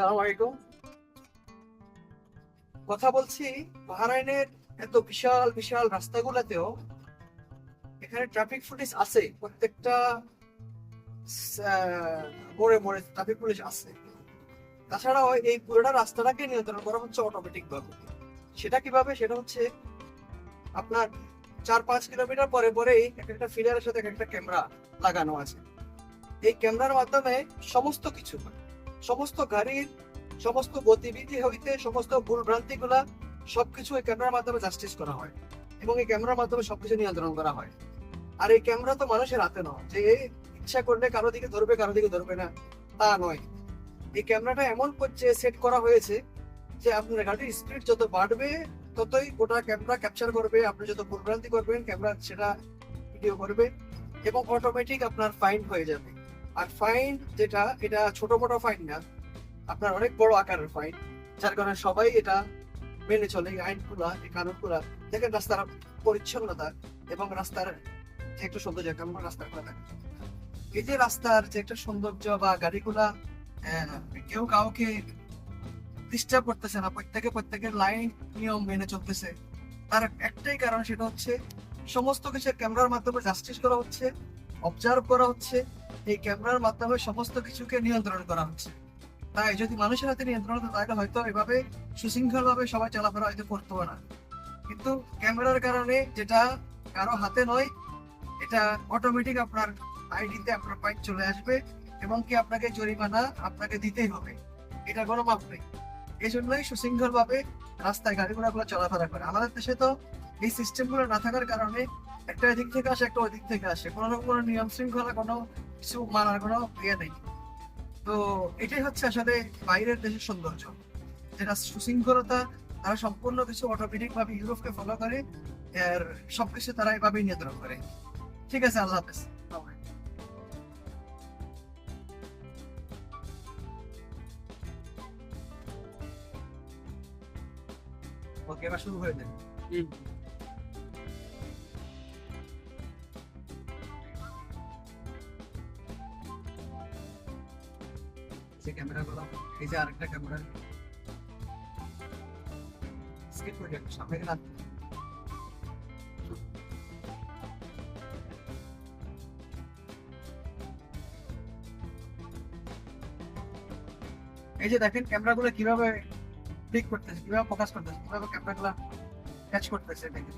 সালাম আলাইকুম। কথা বলছি বাহরাইনের এত বিশাল বিশাল রাস্তাগুলোতেও এখানে ট্রাফিক পুলিশ আছে, প্রত্যেকটা মোড়ে মোড়ে ট্রাফিক পুলিশ আছে। তাছাড়াও এই পুরোটা রাস্তাটাকে নিয়ন্ত্রণ করা হচ্ছে অটোমেটিক ভাবে। সেটা কিভাবে? সেটা হচ্ছে আপনার 4-5 কিলোমিটার পরে পরেই একটা ফিলারের সাথে একটা ক্যামেরা লাগানো আছে। এই ক্যামেরার মাধ্যমে সমস্ত কিছু, সমস্ত গাড়ির সমস্ত গতিবিধি হইতে সমস্ত ভুল ভ্রান্তি গুলা সবকিছু এই ক্যামেরার মাধ্যমে জাস্টিস করা হয় এবং এই ক্যামেরার মাধ্যমে সবকিছু নিয়ন্ত্রণ করা হয়। আর এই ক্যামেরা তো মানুষের হাতে নয় যে ইচ্ছা করলে কারো দিকে ধরবে কারো দিকে ধরবে না, তা নয়। এই ক্যামেরাটা এমন করছে, সেট করা হয়েছে যে আপনার গাড়ির স্পিড যত বাড়বে ততই গোটা ক্যামেরা ক্যাপচার করবে। আপনি যত ভুলভ্রান্তি করবেন ক্যামেরা সেটা ভিডিও করবে এবং অটোমেটিক আপনার ফাইন হয়ে যাবে। আর ফাইন যেটা, এটা ছোট মোটো ফাইন না, আপনার অনেক বড় আকারের ফাইন, যার কারণে সবাই এটা মেনে চলে। এই আইনগুলা, এই কানুনগুলা দেখেন, রাস্তার পরিচ্ছন্নতা এবং রাস্তার যে একটা সৌন্দর্য, কেমন রাস্তাগুলো থাকে, এই যে রাস্তার যে একটা সৌন্দর্য বা গাড়িগুলা কেউ কাউকে ডিস্টার্ব করতেছে না, প্রত্যেকের লাইন নিয়ম মেনে চলতেছে। তার একটাই কারণ, সেটা হচ্ছে সমস্ত কিছু ক্যামেরার মাধ্যমে জাস্টিস করা হচ্ছে, অবজার্ভ করা হচ্ছে। এই ক্যামেরার মাধ্যমে সমস্ত কিছুকে নিয়ন্ত্রণ করা হচ্ছে। তাই যদি মানুষের হাতে নিয়ন্ত্রণ হতো তাহলে হয়তো এভাবে সুশৃঙ্খল ভাবে সবাই চলাফেরা হয়তো করতে না। কিন্তু ক্যামেরার কারণে, যেটা কারো হাতে নয়, এটা অটোমেটিক আপনার আইডিতে আপনার ফাইন চলে আসবে এবং কি আপনাকে জরিমানা আপনাকে দিতেই হবে, এটা কোনো মাপ নেই। এই জন্যই সুশৃঙ্খল ভাবে রাস্তায় গাড়ি ঘোড়াগুলো চলাফেরা করে। আমাদের দেশে তো এই সিস্টেম গুলো না থাকার কারণে একটা এদিক থেকে আসে, একটা ওই দিক থেকে আসে, কোনো রকম কোনো নিয়ম শৃঙ্খলা, কোনো কিছু মানার কোনো ইয়ে নেই। তো এটাই হচ্ছে আসলে বাইরের দেশের সৌন্দর্য, যেটা সুশৃঙ্খলতা। তারা সম্পূর্ণ কিছু অটোমেটিক ভাবে ইউরোপকে ফলো করে, আর সবকিছু তারা এভাবেই নিয়ন্ত্রণ করে। ঠিক আছে, আল্লাহ হাফেজ। ওকে, এবার শুরু করে দেন। যে ক্যামেরা গুলো, এই যে আরেকটা ক্যামেরা, স্কিপ করে দেন, সামনে গেলে এই যে দেখেন ক্যামেরা গুলো কিভাবে ক্লিক করতেছে, কিভাবে ফোকাস করতেছে, কিভাবে ক্যামেরা গুলা ক্যাচ করতেছে, দেখেন।